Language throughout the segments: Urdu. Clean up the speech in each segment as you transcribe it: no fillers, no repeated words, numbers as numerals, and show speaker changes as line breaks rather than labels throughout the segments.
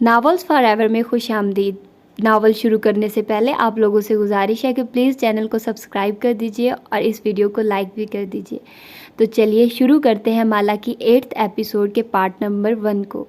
ناولز فار ایور میں خوش آمدید۔ ناول شروع کرنے سے پہلے آپ لوگوں سے گزارش ہے کہ پلیز چینل کو سبسکرائب کر دیجئے اور اس ویڈیو کو لائک بھی کر دیجئے۔ تو چلیے شروع کرتے ہیں مالا کی 8th ایپیسوڈ کے پارٹ نمبر 1 کو۔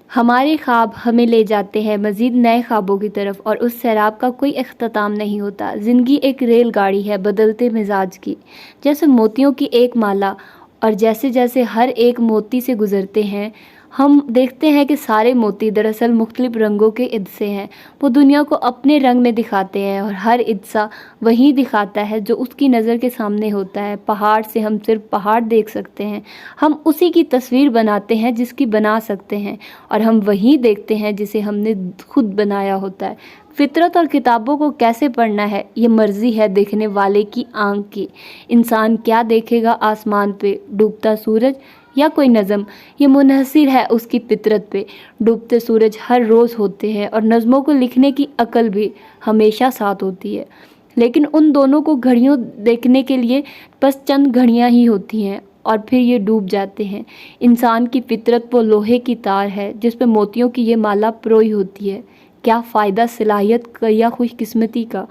ہمارے خواب ہمیں لے جاتے ہیں مزید نئے خوابوں کی طرف، اور اس سیراب کا کوئی اختتام نہیں ہوتا۔ زندگی ایک ریل گاڑی ہے بدلتے مزاج کی، جیسے موتیوں کی ایک مالا، اور جیسے جیسے ہر ایک موتی سے گزرتے ہیں ہم دیکھتے ہیں کہ سارے موتی دراصل مختلف رنگوں کے عدسے ہیں۔ وہ دنیا کو اپنے رنگ میں دکھاتے ہیں، اور ہر عدسہ وہی دکھاتا ہے جو اس کی نظر کے سامنے ہوتا ہے۔ پہاڑ سے ہم صرف پہاڑ دیکھ سکتے ہیں، ہم اسی کی تصویر بناتے ہیں جس کی بنا سکتے ہیں، اور ہم وہی دیکھتے ہیں جسے ہم نے خود بنایا ہوتا ہے۔ فطرت اور کتابوں کو کیسے پڑھنا ہے یہ مرضی ہے دیکھنے والے کی آنکھ کی۔ انسان کیا دیکھے گا آسمان پہ، ڈوبتا سورج یا کوئی نظم، یہ منحصر ہے اس کی فطرت پہ۔ ڈوبتے سورج ہر روز ہوتے ہیں، اور نظموں کو لکھنے کی عقل بھی ہمیشہ ساتھ ہوتی ہے، لیکن ان دونوں کو گھڑیوں دیکھنے کے لیے بس چند گھڑیاں ہی ہوتی ہیں، اور پھر یہ ڈوب جاتے ہیں۔ انسان کی فطرت وہ لوہے کی تار ہے جس پہ موتیوں کی یہ مالا پروئی ہوتی ہے۔ کیا فائدہ صلاحیت کا یا خوش قسمتی کا؟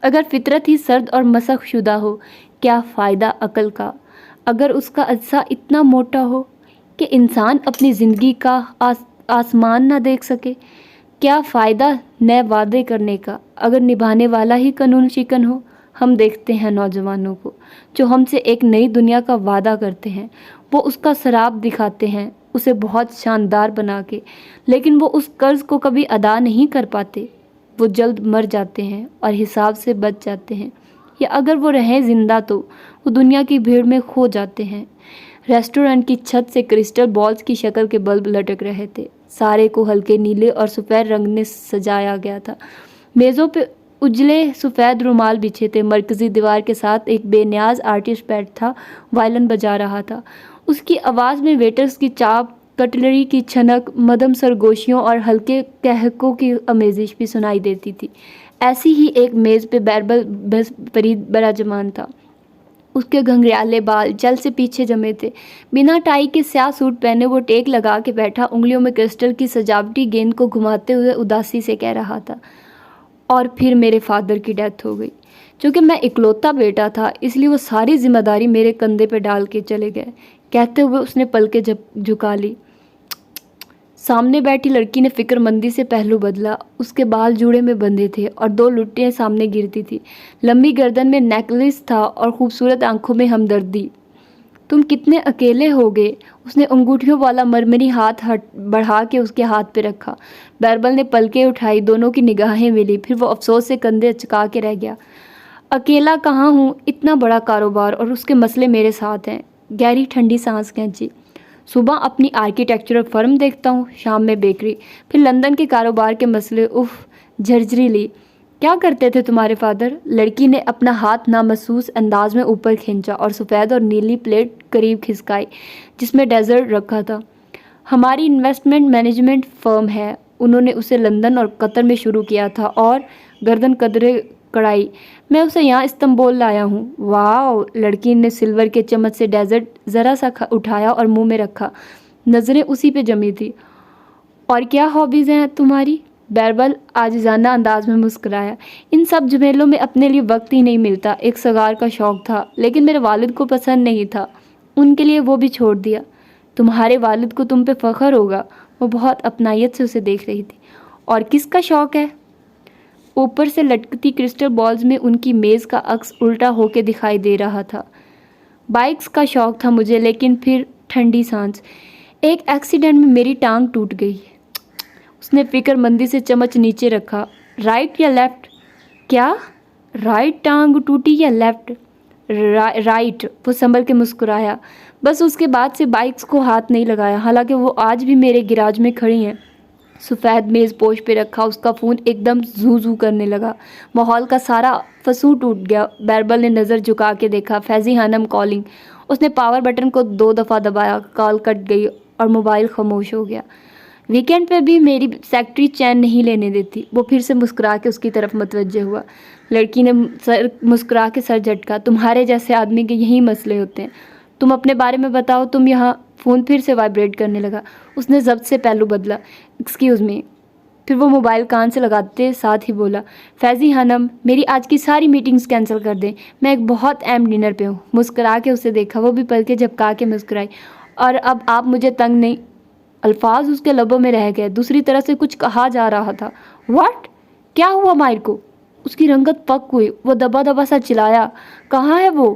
اگر فطرت ہی سرد اور مسخ شدہ ہو، کیا فائدہ عقل کا؟ اگر اس کا اجزا اتنا موٹا ہو کہ انسان اپنی زندگی کا آسمان نہ دیکھ سکے، کیا فائدہ نئے وعدے کرنے کا اگر نبھانے والا ہی قانون شکن ہو؟ ہم دیکھتے ہیں نوجوانوں کو جو ہم سے ایک نئی دنیا کا وعدہ کرتے ہیں، وہ اس کا سراب دکھاتے ہیں اسے بہت شاندار بنا کے، لیکن وہ اس قرض کو کبھی ادا نہیں کر پاتے۔ وہ جلد مر جاتے ہیں اور حساب سے بچ جاتے ہیں، یا اگر وہ رہیں زندہ تو وہ دنیا کی بھیڑ میں کھو جاتے ہیں۔ ریسٹورنٹ کی چھت سے کرسٹل بالز کی شکل کے بلب لٹک رہے تھے، سارے کو ہلکے نیلے اور سفید رنگ نے سجایا گیا تھا۔ میزوں پہ اجلے سفید رومال بچھے تھے، مرکزی دیوار کے ساتھ ایک بے نیاز آرٹسٹ بیٹھا تھا، وائلن بجا رہا تھا۔ اس کی آواز میں ویٹرز کی چاپ، کٹلری کی چھنک، مدھم سرگوشیوں اور ہلکے قہقہوں کی آمیزش بھی سنائی دیتی تھی۔ ایسی ہی ایک میز پہ بیربل فرید براجمان تھا۔ اس کے گھنگریالے بال جل سے پیچھے جمے تھے، بنا ٹائی کے سیاہ سوٹ پہنے وہ ٹیک لگا کے بیٹھا، انگلیوں میں کرسٹل کی سجاوٹی گیند کو گھماتے ہوئے اداسی سے کہہ رہا تھا، اور پھر میرے فادر کی ڈیتھ ہو گئی۔ چونکہ میں اکلوتا بیٹا تھا اس لیے وہ ساری ذمہ داری میرے کندھے پہ ڈال کے چلے گئے۔ کہتے ہوئے اس نے پلکیں جھکا لی۔ سامنے بیٹھی لڑکی نے فکر مندی سے پہلو بدلا۔ اس کے بال جوڑے میں بندھے تھے اور 2 لٹیں سامنے گرتی تھی، لمبی گردن میں نیکلس تھا اور خوبصورت آنکھوں میں ہمدردی۔ تم کتنے اکیلے ہو گئے؟ اس نے انگوٹھیوں والا مرمری ہاتھ بڑھا کے اس کے ہاتھ پہ رکھا۔ بیربل نے پلکیں اٹھائی، دونوں کی نگاہیں ملی، پھر وہ افسوس سے کندھے اچکا کے رہ گیا۔ اکیلا کہاں ہوں، اتنا بڑا کاروبار اور اس کے مسئلے میرے ساتھ ہیں۔ گہری ٹھنڈی سانس کھینچی۔ صبح اپنی آرکیٹیکچرل فرم دیکھتا ہوں، شام میں بیکری، پھر لندن کے کاروبار کے مسئلے، اف، جھرجھری لی۔ کیا کرتے تھے تمہارے فادر؟ لڑکی نے اپنا ہاتھ نامحسوس انداز میں اوپر کھینچا اور سفید اور نیلی پلیٹ قریب کھسکائی جس میں ڈیزرٹ رکھا تھا۔ ہماری انویسٹمنٹ مینجمنٹ فرم ہے، انہوں نے اسے لندن اور قطر میں شروع کیا تھا، اور گردن قدرے کڑائی، میں اسے یہاں استنبول لایا ہوں۔ واو! لڑکی نے سلور کے چمچ سے ڈیزرٹ ذرا سا اٹھایا اور منہ میں رکھا، نظریں اسی پہ جمی تھی۔ اور کیا ہابیز ہیں تمہاری؟ بیربل عاجزانہ انداز میں مسکرایا۔ ان سب جھمیلوں میں اپنے لیے وقت ہی نہیں ملتا۔ ایک سگار کا شوق تھا، لیکن میرے والد کو پسند نہیں تھا، ان کے لیے وہ بھی چھوڑ دیا۔ تمہارے والد کو تم پہ فخر ہوگا، وہ بہت اپنائیت سے اسے دیکھ رہی تھی۔ اور کس کا شوق ہے؟ اوپر سے لٹکتی کرسٹل بالز میں ان کی میز کا عکس الٹا ہو کے دکھائی دے رہا تھا۔ بائکس کا شوق تھا مجھے، لیکن پھر ٹھنڈی سانس، ایک ایکسیڈنٹ میں میری ٹانگ ٹوٹ گئی۔ اس نے فکر مندی سے چمچ نیچے رکھا۔ رائٹ یا لیفٹ؟ کیا؟ رائٹ ٹانگ ٹوٹی یا لیفٹ؟ رائٹ، وہ سنبھل کے مسکرایا۔ بس اس کے بعد سے بائکس کو ہاتھ نہیں لگایا، حالانکہ وہ آج بھی میرے گراج میں کھڑی ہیں۔ سفید میز پوش پہ رکھا، اس کا فون ایک دم زو زو کرنے لگا۔ ماحول کا سارا فسوں ٹوٹ گیا۔ بیربل نے نظر جھکا کے دیکھا۔ فیضی خانم کالنگ۔ اس نے پاور بٹن کو 2 دفعہ دبایا، کال کٹ گئی اور موبائل خاموش ہو گیا۔ ویکینڈ پہ بھی میری سیکرٹری چین نہیں لینے دیتی۔ وہ پھر سے مسکرا کے اس کی طرف متوجہ ہوا۔ لڑکی نے مسکرا کے سر جھٹکا۔ تمہارے جیسے آدمی کے یہی مسئلے ہوتے ہیں۔ تم اپنے بارے میں بتاؤ، تم یہاں فون پھر سے وائبریٹ کرنے لگا۔ اس نے ضبط سے پہلو بدلا۔ Excuse me. پھر وہ موبائل کان سے لگاتے ساتھ ہی بولا، فیضی خانم، میری آج کی ساری میٹنگز کینسل کر دیں، میں ایک بہت اہم ڈنر پہ ہوں۔ مسکرا کے اسے دیکھا، وہ بھی پلکیں جھپکا کے مسکرائی۔ اور اب آپ مجھے تنگ نہیں۔ الفاظ اس کے لبوں میں رہ گئے، دوسری طرف سے کچھ کہا جا رہا تھا۔ واٹ؟ کیا ہوا ماہر کو؟ اس کی رنگت پک ہوئی، وہ دبا دبا سا چلایا، کہاں ہے وہ؟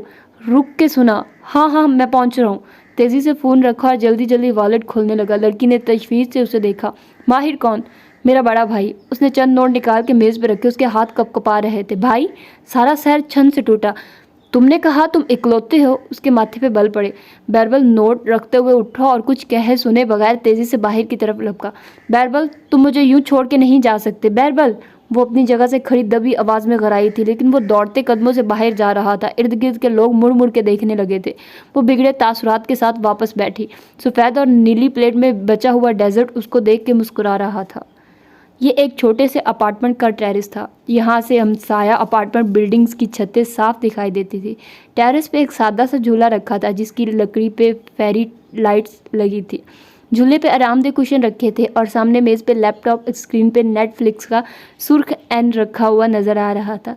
رک کے سنا، ہاں میں پہنچ رہا ہوں۔ تیزی سے فون رکھا اور جلدی جلدی والیٹ کھولنے لگا۔ لڑکی نے تشویش سے اسے دیکھا۔ ماہر کون؟ میرا بڑا بھائی۔ اس نے چند نوٹ نکال کے میز پہ رکھے، اس کے ہاتھ کپ کپا رہے تھے۔ بھائی؟ سارا سحر چھن سے ٹوٹا۔ تم نے کہا تم اکلوتے ہو؟ اس کے ماتھے پہ بل پڑے۔ بیربل نوٹ رکھتے ہوئے اٹھا اور کچھ کہے سنے بغیر تیزی سے باہر کی طرف لپکا۔ بیربل، تم مجھے یوں چھوڑ کے نہیں جا سکتے۔ بیربل! وہ اپنی جگہ سے کھڑی دبی آواز میں غرائی تھی، لیکن وہ دوڑتے قدموں سے باہر جا رہا تھا۔ ارد گرد کے لوگ مڑ مڑ کے دیکھنے لگے تھے۔ وہ بگڑے تاثرات کے ساتھ واپس بیٹھی۔ سفید اور نیلی پلیٹ میں بچا ہوا ڈیزرٹ اس کو دیکھ کے مسکرا رہا تھا۔ یہ ایک چھوٹے سے اپارٹمنٹ کا ٹیرس تھا۔ یہاں سے ہمسایہ اپارٹمنٹ بلڈنگز کی چھتیں صاف دکھائی دیتی تھی۔ ٹیرس پہ ایک سادہ سا جھولا رکھا تھا جس کی لکڑی پہ فیری لائٹس لگی تھی۔ جھولے پہ آرام دہ کشن رکھے تھے اور سامنے میز پہ لیپ ٹاپ اسکرین پہ نیٹ فلکس کا سرخ این رکھا ہوا نظر آ رہا تھا۔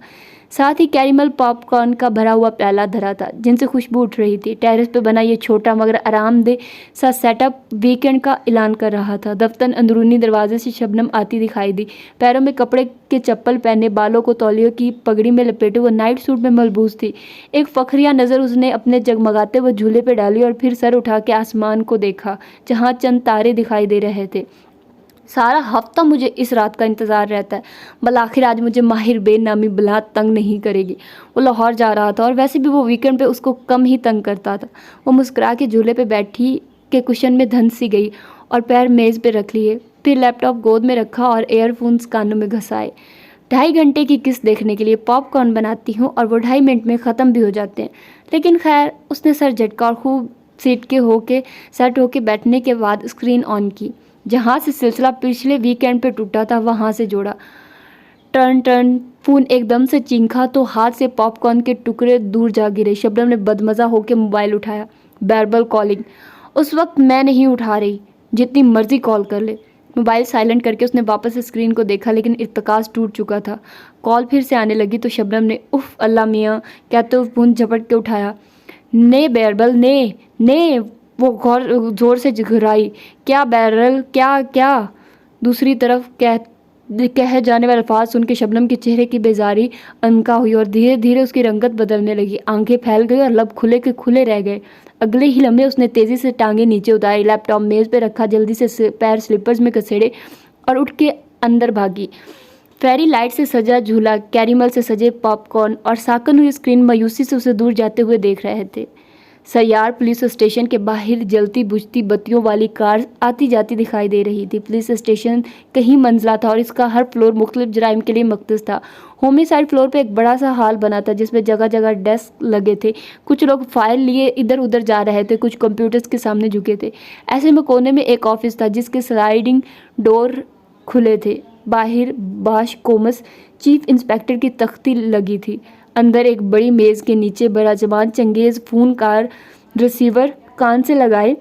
ساتھ ہی کیریمل پاپ کارن کا بھرا ہوا پیالہ دھرا تھا جن سے خوشبو اٹھ رہی تھی۔ ٹیرس پہ بنا یہ چھوٹا مگر آرام دہ سا سیٹ اپ ویکینڈ کا اعلان کر رہا تھا۔ دفتر اندرونی دروازے سے شبنم آتی دکھائی دی، پیروں میں کپڑے کے چپل پہنے، بالوں کو تولیوں کی پگڑی میں لپیٹے وہ نائٹ سوٹ میں ملبوس تھی۔ ایک فخریہ نظر اس نے اپنے جگمگاتے ہوئے جھولے پہ ڈالی اور پھر سر اٹھا کے آسمان کو دیکھا جہاں چند تارے دکھائی دے رہے تھے۔ سارا ہفتہ مجھے اس رات کا انتظار رہتا ہے، بالآخر آج مجھے ماہر بے نامی بلا تنگ نہیں کرے گی۔ وہ لاہور جا رہا تھا اور ویسے بھی وہ ویکینڈ پہ اس کو کم ہی تنگ کرتا تھا۔ وہ مسکرا کے جھولے پہ بیٹھی کے کشن میں دھن سی گئی اور پیر میز پہ رکھ لیے، پھر لیپ ٹاپ گود میں رکھا اور ایئر فونز کانوں میں گھسائے۔ 2.5 گھنٹے کی قسط دیکھنے کے لیے پاپ کارن بناتی ہوں اور وہ 2.5 منٹ میں ختم بھی ہو جاتے ہیں، لیکن خیر۔ اس نے سر جھٹکا اور خوب سیٹ سیٹ ہو کے بیٹھنے کے بعد اسکرین آن کی۔ جہاں سے سلسلہ پچھلے ویکینڈ پہ ٹوٹا تھا وہاں سے جوڑا۔ ٹرن فون ایک دم سے چینکا تو ہاتھ سے پاپ کارن کے ٹکڑے دور جا گرے۔ شبنم نے بدمزہ ہو کے موبائل اٹھایا۔ بیربل کالنگ۔ اس وقت میں نہیں اٹھا رہی، جتنی مرضی کال کر لے۔ موبائل سائلنٹ کر کے اس نے واپس اسکرین کو دیکھا، لیکن ارتکاز ٹوٹ چکا تھا۔ کال پھر سے آنے لگی تو شبنم نے اف اللہ میاں کہتے ہوئے فون جھپٹ کے اٹھایا۔ نے بیربل نے وہ زور سے گھرائی۔ کیا بیربل کیا؟ دوسری طرف کہے جانے والے الفاظ سن کے شبنم کے چہرے کی بیزاری انکا ہوئی اور دھیرے دھیرے اس کی رنگت بدلنے لگی۔ آنکھیں پھیل گئی اور لب کھلے کے کھلے رہ گئے۔ اگلے ہی لمحے اس نے تیزی سے ٹانگیں نیچے اتاری، لیپ ٹاپ میز پہ رکھا، جلدی سے پیر سلیپرز میں کسیڑے اور اٹھ کے اندر بھاگی۔ فیری لائٹ سے سجا جھولا، کیریمل سے سجے پاپ کارن اور ساکن ہوئی اسکرین مایوسی سے اسے دور جاتے ہوئے دیکھ رہے تھے۔ سیار پولیس اسٹیشن کے باہر جلتی بجھتی بتیوں والی کار آتی جاتی دکھائی دے رہی تھی۔ پولیس اسٹیشن کہیں منزلہ تھا اور اس کا ہر فلور مختلف جرائم کے لیے مختص تھا۔ ہومی سائڈ فلور پہ ایک بڑا سا ہال بنا تھا جس میں جگہ جگہ ڈیسک لگے تھے۔ کچھ لوگ فائل لیے ادھر ادھر جا رہے تھے، کچھ کمپیوٹرز کے سامنے جھکے تھے۔ ایسے میں کونے میں ایک آفس تھا جس کے سلائڈنگ ڈور کھلے تھے۔ باہر باش کومس چیف انسپیکٹر کی تختی لگی تھی۔ اندر ایک بڑی میز کے نیچے براجمان چنگیز فون کار ریسیور کان سے لگائے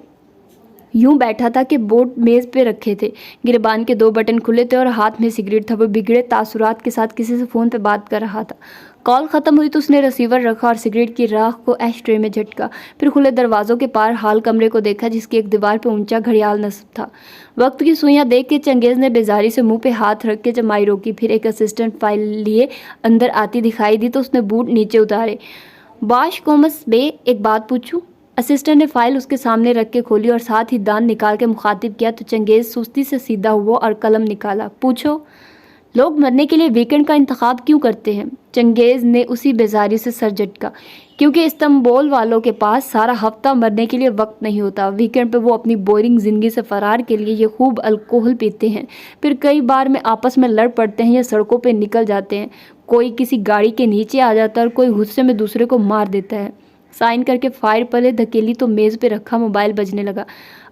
یوں بیٹھا تھا کہ بورڈ میز پہ رکھے تھے۔ گریبان کے 2 بٹن کھلے تھے اور ہاتھ میں سگریٹ تھا۔ وہ بگڑے تاثرات کے ساتھ کسی سے فون پہ بات کر رہا تھا۔ کال ختم ہوئی تو اس نے ریسیور رکھا اور سگریٹ کی راکھ کو ایش ٹرے میں جھٹکا، پھر کھلے دروازوں کے پار ہال کمرے کو دیکھا جس کی ایک دیوار پہ اونچا گھڑیال نصب تھا۔ وقت کی سوئیاں دیکھ کے چنگیز نے بیزاری سے منہ پہ ہاتھ رکھ کے جمائی روکی، پھر ایک اسسٹنٹ فائل لیے اندر آتی دکھائی دی تو اس نے بوٹ نیچے اتارے۔ باش کومس بے، ایک بات پوچھوں؟ اسسٹنٹ نے فائل اس کے سامنے رکھ کے کھولی اور ساتھ ہی دان نکال کے مخاطب کیا تو چنگیز سستی سے سیدھا ہوا اور قلم نکالا۔ پوچھو۔ لوگ مرنے کے لیے ویکینڈ کا انتخاب کیوں کرتے ہیں؟ چنگیز نے اسی بیزاری سے سر جھٹکا۔ کیونکہ استنبول والوں کے پاس سارا ہفتہ مرنے کے لیے وقت نہیں ہوتا۔ ویکینڈ پہ وہ اپنی بورنگ زندگی سے فرار کے لیے یہ خوب الکوہل پیتے ہیں، پھر کئی بار میں آپس میں لڑ پڑتے ہیں یا سڑکوں پہ نکل جاتے ہیں۔ کوئی کسی گاڑی کے نیچے آ جاتا ہے اور کوئی غصے میں دوسرے کو مار دیتا ہے۔ سائن کر کے فائل پلے دھکیلی تو میز پہ رکھا موبائل بجنے لگا۔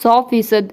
100%।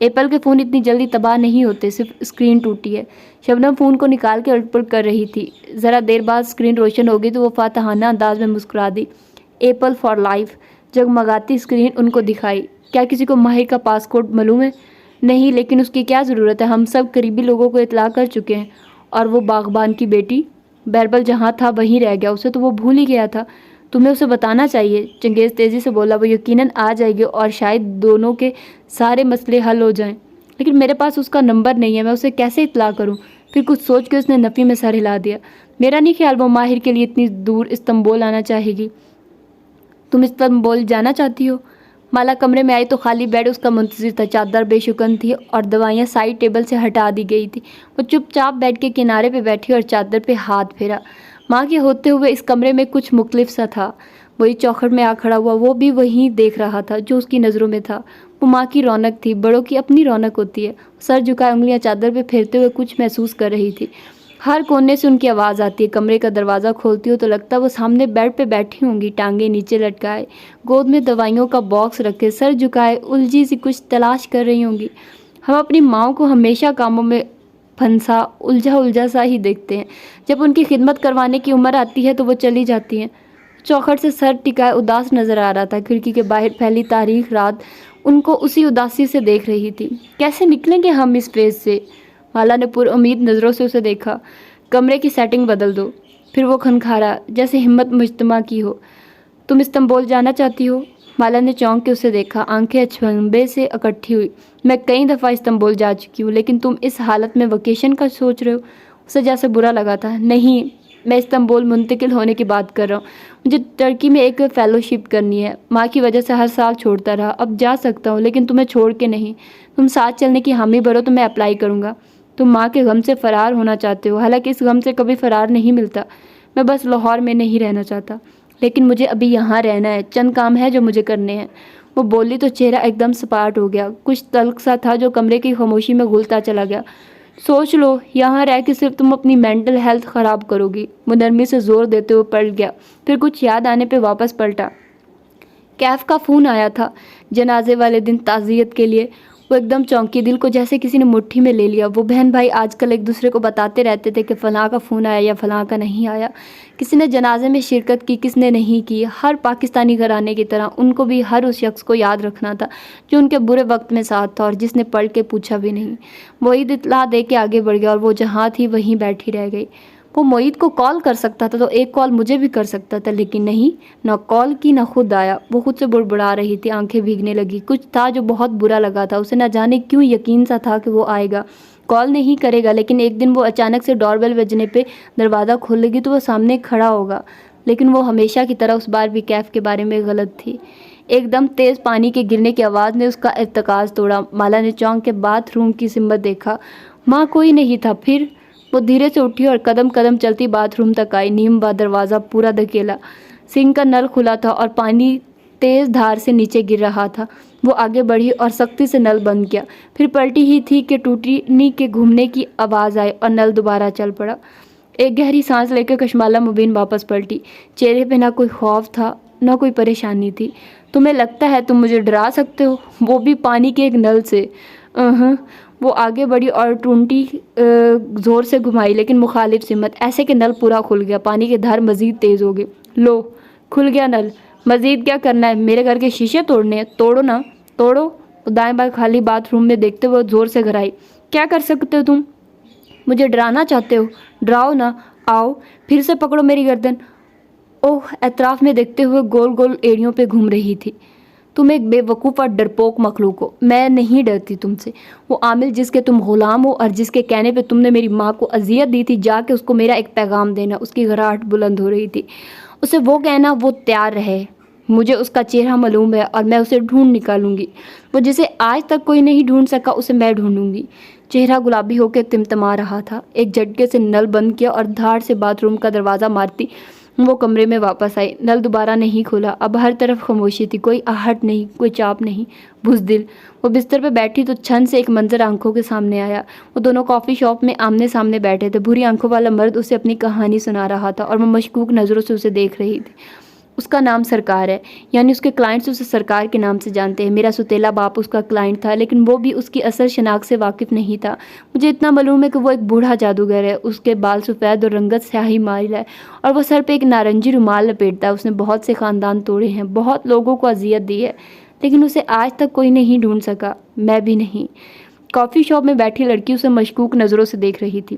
ایپل کے فون اتنی جلدی تباہ نہیں ہوتے، صرف اسکرین ٹوٹی ہے۔ شبنم فون کو نکال کے الٹ پلٹ کر رہی تھی۔ ذرا دیر بعد اسکرین روشن ہو گئی تو وہ فاتحانہ انداز میں مسکرا دی۔ Apple for life. جگمگاتی اسکرین ان کو دکھائی۔ کیا کسی کو ماہر کا پاس کوڈ معلوم ہے؟ نہیں، لیکن اس کی کیا ضرورت ہے، ہم سب قریبی لوگوں کو اطلاع کر چکے ہیں۔ اور وہ باغبان کی بیٹی؟ بیربل جہاں تھا وہیں رہ گیا، اسے تو وہ بھول ہی گیا تھا۔ تمہیں اسے بتانا چاہیے، چنگیز تیزی سے بولا۔ وہ یقیناً آ جائے گی اور شاید دونوں کے سارے مسئلے حل ہو جائیں، لیکن میرے پاس اس کا نمبر نہیں ہے، میں اسے کیسے اطلاع کروں؟ پھر کچھ سوچ کے اس نے نفی میں سر ہلا دیا۔ میرا نہیں خیال وہ ماہر کے لیے اتنی دور استنبول آنا چاہے گی۔ تم استنبول جانا چاہتی ہو؟ مالا کمرے میں آئی تو خالی بیڈ اس کا منتظر تھا، چادر بے شکن تھی اور دوائیاں سائڈ ٹیبل سے ہٹا دی گئی تھی۔ وہ چپ چاپ بیڈ کے کنارے پہ بیٹھی اور چادر پہ ہاتھ پھیرا۔ ماں کے ہوتے ہوئے اس کمرے میں کچھ مختلف سا تھا۔ وہی چوکھٹ میں آ کھڑا ہوا وہ بھی وہیں دیکھ رہا تھا جو اس کی نظروں میں تھا۔ وہ ماں کی رونق تھی، بڑوں کی اپنی رونق ہوتی ہے۔ سر جھکائے انگلیاں چادر پہ پھیرتے ہوئے کچھ محسوس کر رہی تھی۔ ہر کونے سے ان کی آواز آتی ہے۔ کمرے کا دروازہ کھولتی ہو تو لگتا وہ سامنے بیڈ پہ بیٹھی ہوں گی، ٹانگیں نیچے لٹکائے، گود میں دوائیوں کا باکس رکھے، سر جھکائے الجھی سی کچھ تلاش کر رہی ہوں گی۔ ہم اپنی ماؤں کو ہمیشہ کاموں میں پھنسا الجھا سا ہی دیکھتے ہیں۔ جب ان کی خدمت کروانے کی عمر آتی ہے تو وہ چلی جاتی ہیں۔ چوکھٹ سے سر ٹکائے اداس نظر آ رہا تھا۔ کھڑکی کے باہر پھیلی تاریک رات ان کو اسی اداسی سے دیکھ رہی تھی۔ کیسے نکلیں گے ہم اس فیز سے؟ مالا نے پر امید نظروں سے اسے دیکھا۔ کمرے کی سیٹنگ بدل دو۔ پھر وہ کھنکھارا جیسے ہمت مجتمع کی ہو۔ تم استنبول جانا چاہتی ہو؟ مالا نے چونک کے اسے دیکھا، آنکھیں اچنبھے سے اکٹھی ہوئی۔ میں کئی دفعہ استنبول جا چکی ہوں، لیکن تم اس حالت میں ویکیشن کا سوچ رہے ہو؟ اسے جیسے برا لگا تھا۔ نہیں، میں استنبول منتقل ہونے کی بات کر رہا ہوں۔ مجھے ترکی میں ایک فیلوشپ کرنی ہے۔ ماں کی وجہ سے ہر سال چھوڑتا رہا، اب جا سکتا ہوں لیکن تمہیں چھوڑ کے نہیں۔ تم ساتھ چلنے کی حامی بھرو تو میں اپلائی کروں گا۔ تم ماں کے غم سے فرار ہونا چاہتے ہو، حالانکہ اس غم سے کبھی فرار نہیں ملتا۔ میں بس لاہور میں نہیں رہنا چاہتا، لیکن مجھے ابھی یہاں رہنا ہے، چند کام ہے جو مجھے کرنے ہیں۔ وہ بولی تو چہرہ ایک دم سپاٹ ہو گیا، کچھ تلخ سا تھا جو کمرے کی خاموشی میں گھلتا چلا گیا۔ سوچ لو، یہاں رہ کے صرف تم اپنی مینٹل ہیلتھ خراب کرو گی۔ وہ نرمی سے زور دیتے ہوئے پلٹ گیا، پھر کچھ یاد آنے پہ واپس پلٹا۔ کیف کا فون آیا تھا جنازے والے دن تعزیت کے لیے۔ وہ ایک دم چونکی، دل کو جیسے کسی نے مٹھی میں لے لیا۔ وہ بہن بھائی آج کل ایک دوسرے کو بتاتے رہتے تھے کہ فلاں کا فون آیا یا فلاں کا نہیں آیا، کسی نے جنازے میں شرکت کی، کس نے نہیں کی۔ ہر پاکستانی گھرانے کی طرح ان کو بھی ہر اس شخص کو یاد رکھنا تھا جو ان کے برے وقت میں ساتھ تھا اور جس نے پڑھ کے پوچھا بھی نہیں۔ معید اطلاع دے کے آگے بڑھ گیا اور وہ جہاں تھی وہیں بیٹھی رہ گئی۔ وہ معید کو کال کر سکتا تھا تو ایک کال مجھے بھی کر سکتا تھا، لیکن نہیں، نہ کال کی نہ خود آیا۔ وہ خود سے بڑبڑا رہی تھی، آنکھیں بھیگنے لگی۔ کچھ تھا جو بہت برا لگا تھا، اسے نہ جانے کیوں یقین سا تھا کہ وہ آئے گا، کال نہیں کرے گا، لیکن ایک دن وہ اچانک سے ڈور بیل بجنے پہ دروازہ کھولے گی تو وہ سامنے کھڑا ہوگا۔ لیکن وہ ہمیشہ کی طرح اس بار بھی کیف کے بارے میں غلط تھی۔ ایک دم تیز پانی کے گرنے کی آواز نے اس کا ارتکاز توڑا۔ مالا نے چونک کے باتھ روم کی سمت دیکھا، ماں کوئی نہیں تھا۔ پھر وہ دھیرے سے اٹھی اور قدم قدم چلتی باتھ روم تک آئی۔ نیم با دروازہ پورا دھکیلا، سنک کا نل کھلا تھا اور پانی تیز دھار سے نیچے گر رہا تھا۔ وہ آگے بڑھی اور سختی سے نل بند کیا، پھر پلٹی ہی تھی کہ ٹوٹی کے گھومنے کی آواز آئی اور نل دوبارہ چل پڑا۔ ایک گہری سانس لے کے کشمالہ مبین واپس پلٹی۔ چہرے پہ نہ کوئی خوف تھا نہ کوئی پریشانی تھی۔ تمہیں لگتا ہے تم مجھے ڈرا سکتے ہو، وہ بھی پانی کے ایک نل سے؟ وہ آگے بڑھی اور ٹونٹی زور سے گھمائی، لیکن مخالف سمت، ایسے کہ نل پورا کھل گیا۔ پانی کی دھار مزید تیز ہو گئی۔ لو، کھل گیا نل، مزید کیا کرنا ہے؟ میرے گھر کے شیشے توڑنے ہیں؟ توڑو نا، توڑو۔ وہ دائیں بائیں خالی باتھ روم میں دیکھتے ہوئے زور سے گھرائی۔ کیا کر سکتے ہو تم؟ مجھے ڈرانا چاہتے ہو؟ ڈراؤ نا، آؤ، پھر سے پکڑو میری گردن۔ اوہ، اطراف میں دیکھتے ہوئے گول گول ایڑیوں پہ گھوم رہی تھی۔ تم ایک بے وقوف اور ڈرپوک مخلوق ہو، میں نہیں ڈرتی تم سے۔ وہ عامل جس کے تم غلام ہو اور جس کے کہنے پہ تم نے میری ماں کو اذیت دی تھی، جا کے اس کو میرا ایک پیغام دینا۔ اس کی گھراہٹ بلند ہو رہی تھی۔ اسے وہ کہنا وہ تیار رہے۔ مجھے اس کا چہرہ معلوم ہے اور میں اسے ڈھونڈ نکالوں گی۔ وہ جسے آج تک کوئی نہیں ڈھونڈ سکا، اسے میں ڈھونڈوں گی۔ چہرہ گلابی ہو کے تمتما رہا تھا۔ ایک جھٹکے سے نل بند کیا اور دھاڑ سے باتھ روم کا دروازہ مارتی وہ کمرے میں واپس آئی۔ نل دوبارہ نہیں کھولا۔ اب ہر طرف خاموشی تھی، کوئی آہٹ نہیں، کوئی چاپ نہیں، بزدل۔ وہ بستر پہ بیٹھی تو چھن سے ایک منظر آنکھوں کے سامنے آیا۔ وہ دونوں کافی شاپ میں آمنے سامنے بیٹھے تھے۔ بھوری آنکھوں والا مرد اسے اپنی کہانی سنا رہا تھا اور وہ مشکوک نظروں سے اسے دیکھ رہی تھی۔ اس کا نام سرکار ہے، یعنی اس کے کلائنٹس اسے سرکار کے نام سے جانتے ہیں۔ میرا سوتیلا باپ اس کا کلائنٹ تھا، لیکن وہ بھی اس کی اصل شناخت سے واقف نہیں تھا۔ مجھے اتنا معلوم ہے کہ وہ ایک بوڑھا جادوگر ہے، اس کے بال سفید اور رنگت سیاہی مائل ہے اور وہ سر پہ ایک نارنجی رومال لپیٹتا ہے۔ اس نے بہت سے خاندان توڑے ہیں، بہت لوگوں کو اذیت دی ہے، لیکن اسے آج تک کوئی نہیں ڈھونڈ سکا، میں بھی نہیں۔ کافی شاپ میں بیٹھی لڑکی اسے مشکوک نظروں سے دیکھ رہی تھی،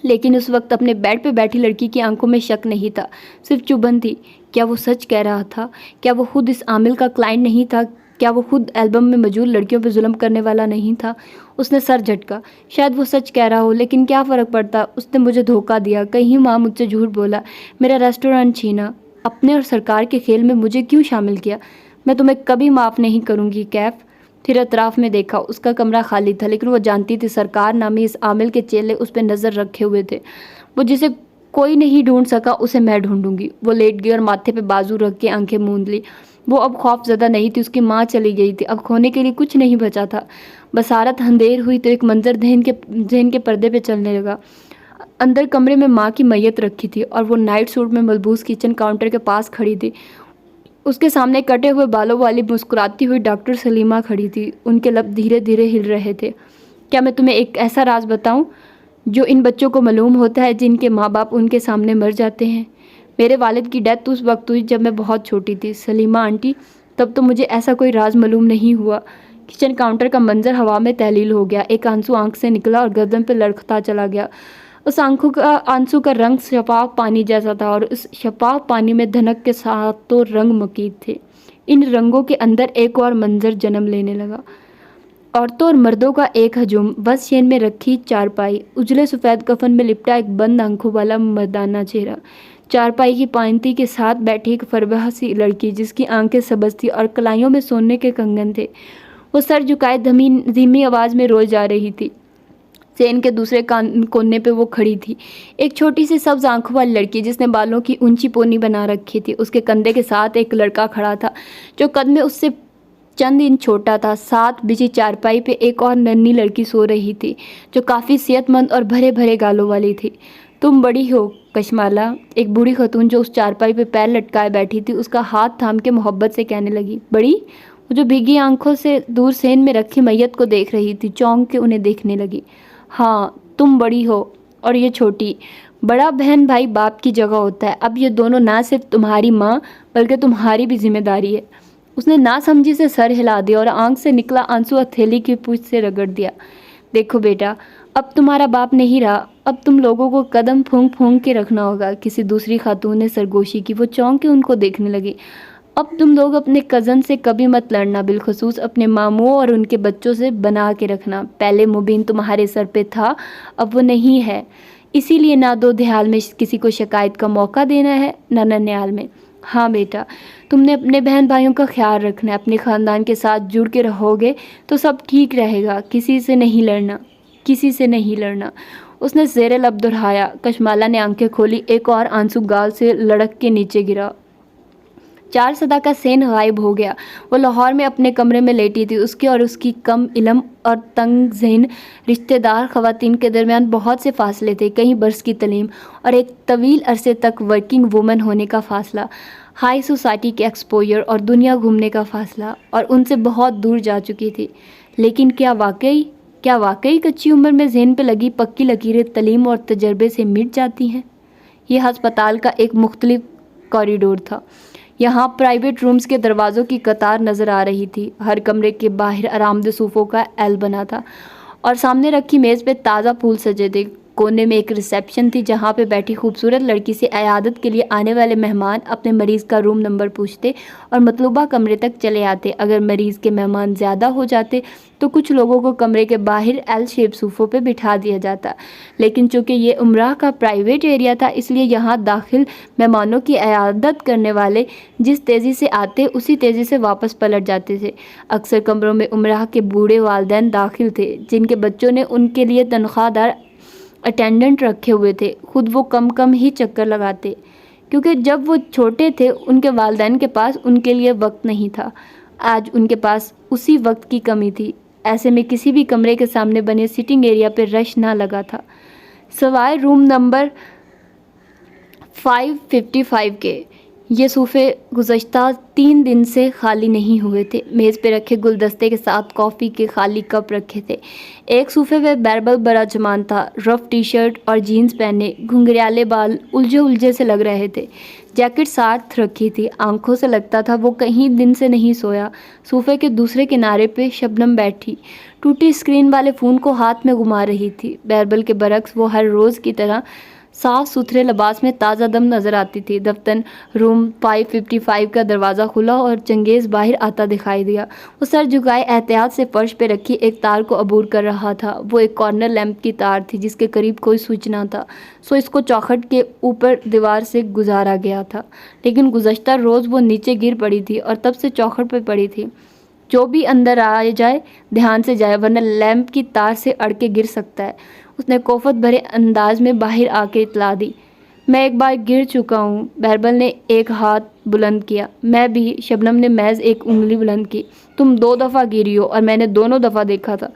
لیکن اس وقت اپنے بیڈ پہ بیٹھی لڑکی کی آنکھوں میں شک نہیں تھا، صرف چبھن تھی۔ کیا وہ سچ کہہ رہا تھا؟ کیا وہ خود اس عامل کا کلائنٹ نہیں تھا؟ کیا وہ خود البم میں موجود لڑکیوں پہ ظلم کرنے والا نہیں تھا؟ اس نے سر جھٹکا۔ شاید وہ سچ کہہ رہا ہو، لیکن کیا فرق پڑتا؟ اس نے مجھے دھوکہ دیا، کہیں ماں مجھ سے جھوٹ بولا، میرا ریسٹورانٹ چھینا، اپنے اور سرکار کے کھیل میں مجھے کیوں شامل کیا؟ میں تمہیں کبھی معاف نہیں کروں گی کیف۔ پھر اطراف میں دیکھا، اس کا کمرہ خالی تھا، لیکن وہ جانتی تھی سرکار نامی اس عامل کے چیلے اس پہ نظر رکھے ہوئے تھے۔ وہ جسے کوئی نہیں ڈھونڈ سکا اسے میں ڈھونڈوں گی۔ وہ لیٹ گئی اور ماتھے پہ بازو رکھ کے آنکھیں موند لی۔ وہ اب خوف زدہ نہیں تھی، اس کی ماں چلی گئی تھی، اب کھونے کے لیے کچھ نہیں بچا تھا۔ بصارت اندھیر ہوئی تو ایک منظر ذہن کے پردے پہ چلنے لگا۔ اندر کمرے میں ماں کی میت رکھی تھی اور وہ نائٹ سوٹ میں ملبوس کچن کاؤنٹر کے پاس کھڑی تھی۔ اس کے سامنے کٹے ہوئے بالوں والی مسکراتی ہوئی ڈاکٹر سلیمہ کھڑی تھی، ان کے لب دھیرے دھیرے ہل رہے تھے۔ کیا میں تمہیں ایک ایسا راز بتاؤں جو ان بچوں کو معلوم ہوتا ہے جن کے ماں باپ ان کے سامنے مر جاتے ہیں؟ میرے والد کی ڈیتھ اس وقت ہوئی جب میں بہت چھوٹی تھی سلیمہ آنٹی، تب تو مجھے ایسا کوئی راز معلوم نہیں ہوا۔ کچن کاؤنٹر کا منظر ہوا میں تحلیل ہو گیا، ایک آنسو آنکھ سے نکلا اور گردن پہ لڑکھتا چلا گیا۔ اس آنسو کا رنگ شفاف پانی جیسا تھا اور اس شفاف پانی میں دھنک کے ساتوں رنگ مقید تھے۔ ان رنگوں کے اندر ایک اور منظر جنم لینے لگا، عورتوں اور مردوں کا ایک ہجوم، بس شین میں رکھی چارپائی، اجلے سفید کفن میں لپٹا ایک بند آنکھوں والا مردانہ چہرہ، چارپائی کی پائنتی کے ساتھ بیٹھی ایک فربہ سی لڑکی جس کی آنکھیں سبز تھی اور کلائیوں میں سونے کے کنگن تھے۔ وہ سر جھکائے دھیمی آواز میں روئے جا رہی تھی۔ سین کے دوسرے کونے پہ وہ کھڑی تھی، ایک چھوٹی سی سبز آنکھوں والی لڑکی جس نے بالوں کی اونچی پونی بنا رکھی تھی۔ اس کے کندھے کے ساتھ ایک لڑکا کھڑا تھا جو قد میں اس سے چند انچ چھوٹا تھا۔ ساتھ بچھی چارپائی پہ ایک اور ننھی لڑکی سو رہی تھی جو کافی صحت مند اور بھرے بھرے گالوں والی تھی۔ تم بڑی ہو کشمالا، ایک بوڑھی خاتون جو اس چارپائی پہ پیر لٹکائے بیٹھی تھی اس کا ہاتھ تھام کے محبت سے کہنے لگی، بڑی؟ وہ جو بھیگی آنکھوں سے دور سین میں رکھی میت کو دیکھ رہی تھی چونک کے انہیں دیکھنے لگی۔ ہاں تم بڑی ہو اور یہ چھوٹی۔ بڑا بہن بھائی باپ کی جگہ ہوتا ہے، اب یہ دونوں نہ صرف تمہاری ماں بلکہ تمہاری بھی ذمہ داری ہے۔ اس نے ناسمجھی سے سر ہلا دیا اور آنکھ سے نکلا آنسو ہتھیلی کی پوچھ سے رگڑ دیا۔ دیکھو بیٹا، اب تمہارا باپ نہیں رہا، اب تم لوگوں کو قدم پھونک پھونک کے رکھنا ہوگا۔ کسی دوسری خاتون نے سرگوشی کی۔ وہ چونک کے ان کو دیکھنے لگی۔ اب تم لوگ اپنے کزن سے کبھی مت لڑنا، بالخصوص اپنے ماموں اور ان کے بچوں سے بنا کے رکھنا۔ پہلے مبین تمہارے سر پہ تھا، اب وہ نہیں ہے، اسی لیے نہ دو دھیال میں کسی کو شکایت کا موقع دینا ہے نہ ننیال میں۔ ہاں بیٹا، تم نے اپنے بہن بھائیوں کا خیال رکھنا ہے، اپنے خاندان کے ساتھ جڑ کے رہو گے تو سب ٹھیک رہے گا، کسی سے نہیں لڑنا، کسی سے نہیں لڑنا۔ اس نے زیر لب دہرایا۔ کشمالا نے آنکھیں کھولی، ایک اور آنسو گال سے لڑک کے نیچے گرا۔ 4 صدا کا سین غائب ہو گیا۔ وہ لاہور میں اپنے کمرے میں لیٹی تھی۔ اس کے اور اس کی کم علم اور تنگ ذہن رشتہ دار خواتین کے درمیان بہت سے فاصلے تھے، کئی برس کی تعلیم اور ایک طویل عرصے تک ورکنگ وومن ہونے کا فاصلہ، ہائی سوسائٹی کے ایکسپوجر اور دنیا گھومنے کا فاصلہ، اور ان سے بہت دور جا چکی تھی۔ لیکن کیا واقعی کچی عمر میں ذہن پہ لگی پکی لکیریں تعلیم اور تجربے سے مٹ جاتی ہیں؟ یہ ہسپتال کا ایک مختلف کوریڈور تھا۔ یہاں پرائیویٹ رومز کے دروازوں کی قطار نظر آ رہی تھی۔ ہر کمرے کے باہر آرامدہ صوفوں کا ایل بنا تھا اور سامنے رکھی میز پہ تازہ پھول سجے تھے۔ کونے میں ایک ریسیپشن تھی جہاں پہ بیٹھی خوبصورت لڑکی سے عیادت کے لیے آنے والے مہمان اپنے مریض کا روم نمبر پوچھتے اور مطلوبہ کمرے تک چلے آتے۔ اگر مریض کے مہمان زیادہ ہو جاتے تو کچھ لوگوں کو کمرے کے باہر ایل شیپ صوفوں پہ بٹھا دیا جاتا، لیکن چونکہ یہ عمرہ کا پرائیویٹ ایریا تھا اس لیے یہاں داخل مہمانوں کی عیادت کرنے والے جس تیزی سے آتے اسی تیزی سے واپس پلٹ جاتے تھے۔ اکثر کمروں میں عمرہ کے بوڑھے والدین داخل تھے جن کے بچوں نے ان کے لیے تنخواہ دار اٹینڈنٹ رکھے ہوئے تھے۔ خود وہ کم ہی چکر لگاتے کیونکہ جب وہ چھوٹے تھے ان کے والدین کے پاس ان کے لیے وقت نہیں تھا۔ آج ان کے پاس اسی وقت کی کمی تھی۔ ایسے میں کسی بھی کمرے کے سامنے بنے سٹنگ ایریا پہ رش نہ لگا تھا سوائے روم نمبر 555 کے۔ یہ صوفے گزشتہ 3 دن سے خالی نہیں ہوئے تھے۔ میز پہ رکھے گلدستے کے ساتھ کافی کے خالی کپ رکھے تھے۔ ایک صوفے پہ بیربل براجمان تھا، رف ٹی شرٹ اور جینز پہنے، گھنگریالے بال الجھے سے لگ رہے تھے، جیکٹ ساتھ رکھی تھی، آنکھوں سے لگتا تھا وہ کہیں دن سے نہیں سویا۔ صوفے کے دوسرے کنارے پہ شبنم بیٹھی ٹوٹی اسکرین والے فون کو ہاتھ میں گھما رہی تھی۔ بیربل کے برعکس وہ ہر روز کی طرح صاف ستھرے لباس میں تازہ دم نظر آتی تھی۔ دفتر روم 555 کا دروازہ کھلا اور چنگیز باہر آتا دکھائی دیا۔ وہ سر جھکائے احتیاط سے فرش پہ رکھی ایک تار کو عبور کر رہا تھا۔ وہ ایک کارنر لیمپ کی تار تھی جس کے قریب کوئی سوئچ نہ تھا، سو اس کو چوکھٹ کے اوپر دیوار سے گزارا گیا تھا، لیکن گزشتہ روز وہ نیچے گر پڑی تھی اور تب سے چوکھٹ پہ پڑی تھی۔ جو بھی اندر آ جائے دھیان سے جائے ورنہ لیمپ کی تار سے اڑ کے گر سکتا ہے۔ اس نے کوفت بھرے انداز میں باہر آ کے اطلاع دی۔ میں ایک بار گر چکا ہوں۔ بیربل نے ایک ہاتھ بلند کیا۔ میں بھی۔ شبنم نے محض ایک انگلی بلند کی۔ تم 2 دفعہ گری ہو اور میں نے دونوں دفعہ دیکھا تھا۔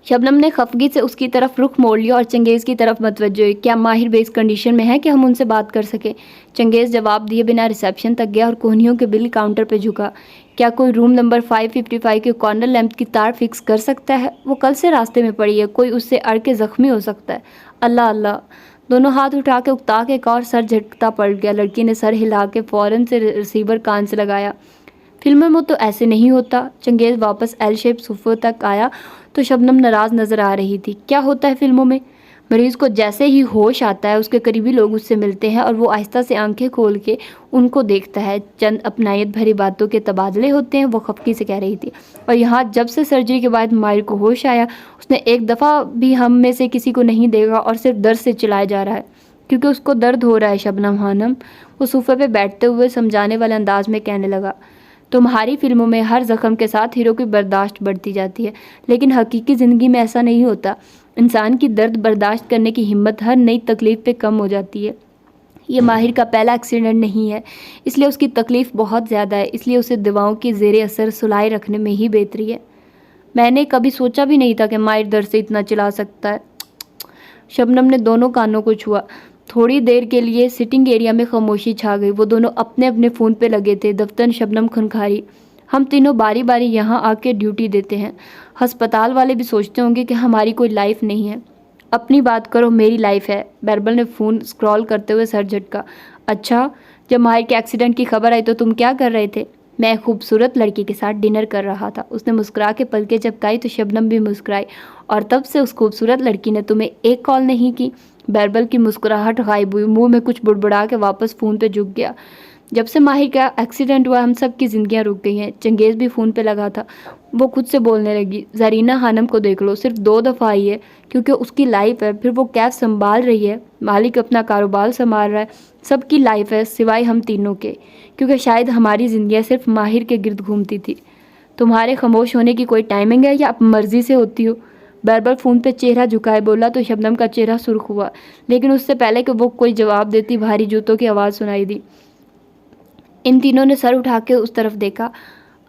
شبنم نے خفگی سے اس کی طرف رخ موڑ لیا اور چنگیز کی طرف متوجہ ہوئی۔ کیا ماہر بھائی اس کنڈیشن میں ہے کہ ہم ان سے بات کر سکیں؟ چنگیز جواب دیے بنا ریسیپشن تک گیا اور کوہنیوں کے بل کاؤنٹر پہ جھکا۔ کیا کوئی روم نمبر 555 کے کارنر لیمپ کی تار فکس کر سکتا ہے؟ وہ کل سے راستے میں پڑی ہے، کوئی اس سے اڑ کے زخمی ہو سکتا ہے۔ اللہ اللہ! دونوں ہاتھ اٹھا کے اکتا کے کہا اور سر جھٹکتا پلٹ گیا۔ لڑکی نے سر ہلا کے فوراً سے ریسیور کان سے لگایا۔ فلموں میں تو ایسے نہیں ہوتا۔ چنگیز واپس ایل شیپ صوفے تک آیا تو شبنم ناراض نظر آ رہی تھی۔ کیا ہوتا ہے فلموں میں؟ مریض کو جیسے ہی ہوش آتا ہے اس کے قریبی لوگ اس سے ملتے ہیں اور وہ آہستہ سے آنکھیں کھول کے ان کو دیکھتا ہے، چند اپنائیت بھری باتوں کے تبادلے ہوتے ہیں، وہ خفگی سے کہہ رہی تھی۔ اور یہاں جب سے سرجری کے بعد ماہر کو ہوش آیا اس نے ایک دفعہ بھی ہم میں سے کسی کو نہیں دیکھا اور صرف درد سے چلائے جا رہا ہے کیونکہ اس کو درد ہو رہا ہے شبنم خانم۔ وہ صوفے پہ بیٹھتے ہوئے سمجھانے والے انداز میں کہنے لگا۔ تمہاری فلموں میں ہر زخم کے ساتھ ہیرو کی برداشت بڑھتی جاتی ہے، لیکن حقیقی زندگی میں ایسا نہیں ہوتا۔ انسان کی درد برداشت کرنے کی ہمت ہر نئی تکلیف پہ کم ہو جاتی ہے۔ یہ ماہر کا پہلا ایکسیڈنٹ نہیں ہے، اس لیے اس کی تکلیف بہت زیادہ ہے، اس لیے اسے دواؤں کی زیر اثر سلائے رکھنے میں ہی بہتری ہے۔ میں نے کبھی سوچا بھی نہیں تھا کہ ماہر درد سے اتنا چلا سکتا ہے۔ شبنم نے دونوں کانوں کو چھوا۔ تھوڑی دیر کے لیے سٹنگ ایریا میں خاموشی چھا گئی۔ وہ دونوں اپنے اپنے فون پہ لگے تھے۔ دفتر شبنم کھنکھاری۔ ہم تینوں باری باری یہاں آ کے ڈیوٹی دیتے ہیں۔ ہسپتال والے بھی سوچتے ہوں گے کہ ہماری کوئی لائف نہیں ہے۔ اپنی بات کرو، میری لائف ہے۔ بیربل نے فون اسکرول کرتے ہوئے سر جھٹکا۔ اچھا، جب ماہر کے ایکسیڈنٹ کی خبر آئی تو تم کیا کر رہے تھے؟ میں ایک خوبصورت لڑکی کے ساتھ ڈنر کر رہا تھا۔ اس نے مسکرا کے پلکیں جھپکائی تو شبنم بھی مسکرائی۔ اور تب سے اس خوبصورت لڑکی نے تمہیں ایک کال نہیں کی؟ بیربل کی مسکراہٹ غائب ہوئی، منہ میں کچھ بڑبڑا کے واپس فون پہ جھک گیا۔ جب سے ماہر کا ایکسیڈنٹ ہوا ہم سب کی زندگیاں رک گئی ہیں۔ چنگیز بھی فون پہ لگا تھا۔ وہ خود سے بولنے لگی۔ زرینہ خانم کو دیکھ لو، صرف 2 دفعہ آئی ہے کیونکہ اس کی لائف ہے، پھر وہ کیف سنبھال رہی ہے، مالک اپنا کاروبار سنبھال رہا ہے، سب کی لائف ہے سوائے ہم تینوں کے، کیونکہ شاید ہماری زندگیاں صرف ماہر کے گرد گھومتی تھی۔ تمہارے خاموش ہونے کی کوئی ٹائمنگ ہے یا اپ مرضی سے ہوتی ہو؟ بیربل فون پہ چہرہ جھکائے بولا تو شبنم کا چہرہ سرخ ہوا، لیکن اس سے پہلے کہ وہ کوئی جواب دیتی بھاری جوتوں کی آواز سنائی دی۔ ان تینوں نے سر اٹھا کے اس طرف دیکھا۔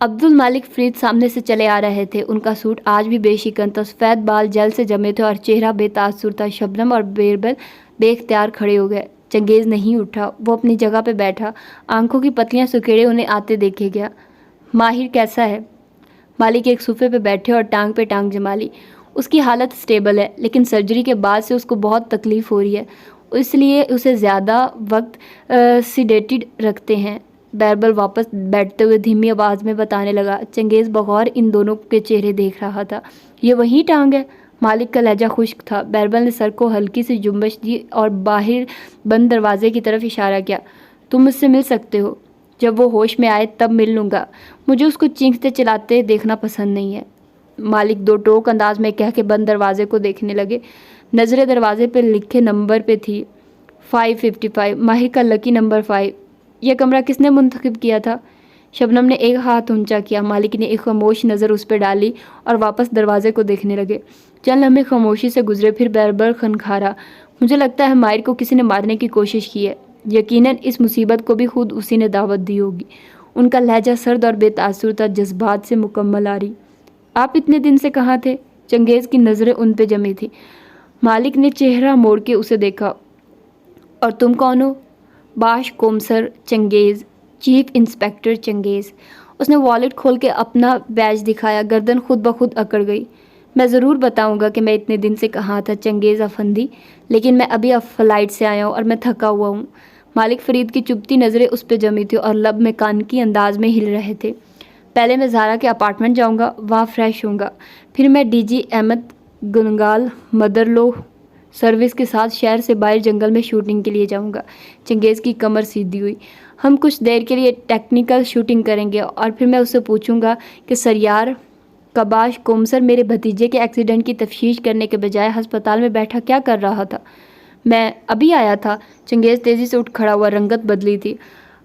عبد المالک فرید سامنے سے چلے آ رہے تھے۔ ان کا سوٹ آج بھی بے شکن تھا، سفید بال جل سے جمے تھے اور چہرہ بے تاثر تھا۔ شبنم اور بیربل بے اختیار کھڑے ہو گئے۔ چنگیز نہیں اٹھا، وہ اپنی جگہ پہ بیٹھا، آنکھوں کی پتلیاں سکیڑے انہیں آتے دیکھے گیا۔ ماہر کیسا ہے؟ مالک ایک صوفے پہ بیٹھے اور ٹانگ پہ ٹانگ جما لی۔ اس کی حالت سٹیبل ہے، لیکن سرجری کے بعد سے اس کو بہت تکلیف ہو رہی ہے، اس لیے اسے زیادہ وقت سیڈیٹڈ رکھتے ہیں۔ بیربل واپس بیٹھتے ہوئے دھیمی آواز میں بتانے لگا۔ چنگیز بغور ان دونوں کے چہرے دیکھ رہا تھا۔ یہ وہی ٹانگ ہے؟ مالک کا لہجہ خشک تھا۔ بیربل نے سر کو ہلکی سی جنبش دی اور باہر بند دروازے کی طرف اشارہ کیا۔ تم مجھ سے مل سکتے ہو، جب وہ ہوش میں آئے تب مل لوں گا، مجھے اس کو چینختے چلاتے دیکھنا پسند نہیں ہے۔ مالک 2 ٹوک انداز میں کہہ کے بند دروازے کو دیکھنے لگے۔ نظریں دروازے پہ لکھے نمبر پہ تھی، 555، ماہر کا لکی نمبر 5۔ یہ کمرہ کس نے منتخب کیا تھا؟ شبنم نے ایک ہاتھ اونچا کیا۔ مالک نے ایک خاموش نظر اس پہ ڈالی اور واپس دروازے کو دیکھنے لگے۔ چند لمحے خاموشی سے گزرے، پھر بیربل خنکھارا۔ مجھے لگتا ہے ماہر کو کسی نے مارنے کی کوشش کی ہے، یقیناً اس مصیبت کو بھی خود اسی نے دعوت دی ہوگی۔ ان کا لہجہ سرد اور بے تاثر تھا، جذبات سے مکمل آری۔ آپ اتنے دن سے کہاں تھے؟ چنگیز کی نظریں ان پہ جمی تھی۔ مالک نے چہرہ موڑ کے اسے دیکھا۔ اور تم کون ہو؟ باش کومسر چنگیز، چیف انسپیکٹر چنگیز۔ اس نے والیٹ کھول کے اپنا بیج دکھایا، گردن خود بخود اکڑ گئی۔ میں ضرور بتاؤں گا کہ میں اتنے دن سے کہاں تھا چنگیز افندی، لیکن میں ابھی فلائٹ سے آیا ہوں اور میں تھکا ہوا ہوں۔ مالک فرید کی چبھتی نظریں اس پہ جمی تھی اور لب میں کان کی انداز میں ہل رہے تھے۔ پہلے میں زارا کے اپارٹمنٹ جاؤں گا، وہاں فریش ہوں گا، پھر میں ڈی جی احمد گنگال مدر لو سروس کے ساتھ شہر سے باہر جنگل میں شوٹنگ کے لیے جاؤں گا۔ چنگیز کی کمر سیدھی ہوئی۔ ہم کچھ دیر کے لیے ٹیکنیکل شوٹنگ کریں گے اور پھر میں اس سے پوچھوں گا کہ سریار کباش کومسر میرے بھتیجے کے ایکسیڈنٹ کی تفتیش کرنے کے بجائے ہسپتال میں بیٹھا کیا کر رہا تھا۔ میں ابھی آیا تھا۔ چنگیز تیزی سے اٹھ کھڑا ہوا، رنگت بدلی تھی۔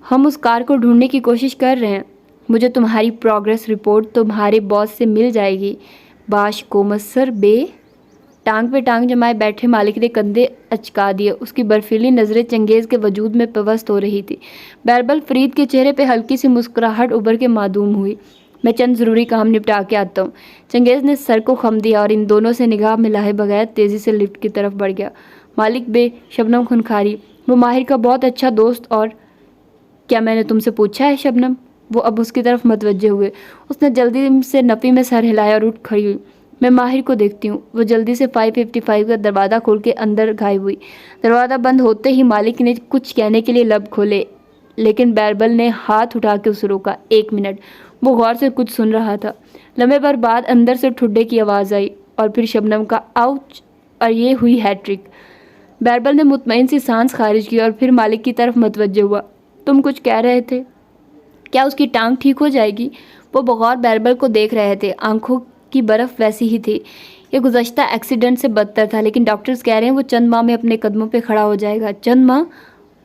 ہم اس کار کو ڈھونڈنے کی کوشش کر رہے ہیں۔ مجھے تمہاری پروگریس رپورٹ تمہارے باس سے مل جائے گی۔ باش کومسر بے ٹانگ پہ ٹانگ جمائے بیٹھے مالک نے کندھے اچکا دیے۔ اس کی برفیلی نظریں چنگیز کے وجود میں پیوست ہو رہی تھی۔ بیربل فرید کے چہرے پہ ہلکی سی مسکراہٹ ابھر کے معدوم ہوئی۔ میں چند ضروری کام نپٹا کے آتا ہوں۔ چنگیز نے سر کو خم دیا اور ان دونوں سے نگاہ ملائے بغیر تیزی سے لفٹ کی طرف بڑھ گیا۔ مالک بے شبنم خنخاری، وہ ماہر کا بہت اچھا دوست اور کیا میں نے تم سے پوچھا ہے شبنم؟ وہ اب اس کی طرف متوجہ ہوئے۔ اس نے جلدی سے نفی میں سر ہلایا اور اٹھ کھڑی ہوئی۔ میں ماہر کو دیکھتی ہوں۔ وہ جلدی سے 555 کا دروازہ کھول کے اندر غائب ہوئی۔ دروازہ بند ہوتے ہی مالک نے کچھ کہنے کے لیے لب کھولے، لیکن بیربل نے ہاتھ اٹھا کے اسے روکا۔ 1 منٹ۔ وہ غور سے کچھ سن رہا تھا۔ لمحے بھر بعد اندر سے ٹھڈے کی آواز آئی اور پھر شبنم کا آؤچ، اور یہ ہوئی ہیٹرک۔ بیربل نے مطمئن سی سانس خارج کی اور پھر مالک کی طرف متوجہ ہوا۔ تم کچھ کہہ رہے تھے؟ کیا اس کی ٹانگ ٹھیک ہو جائے گی؟ وہ بغور بیربل کو دیکھ رہے تھے۔ آنکھوں کی برف ویسی ہی تھی۔ یہ گزشتہ ایکسیڈنٹ سے بدتر تھا، لیکن ڈاکٹرز کہہ رہے ہیں وہ چند ماہ میں اپنے قدموں پہ کھڑا ہو جائے گا۔ چند ماہ؟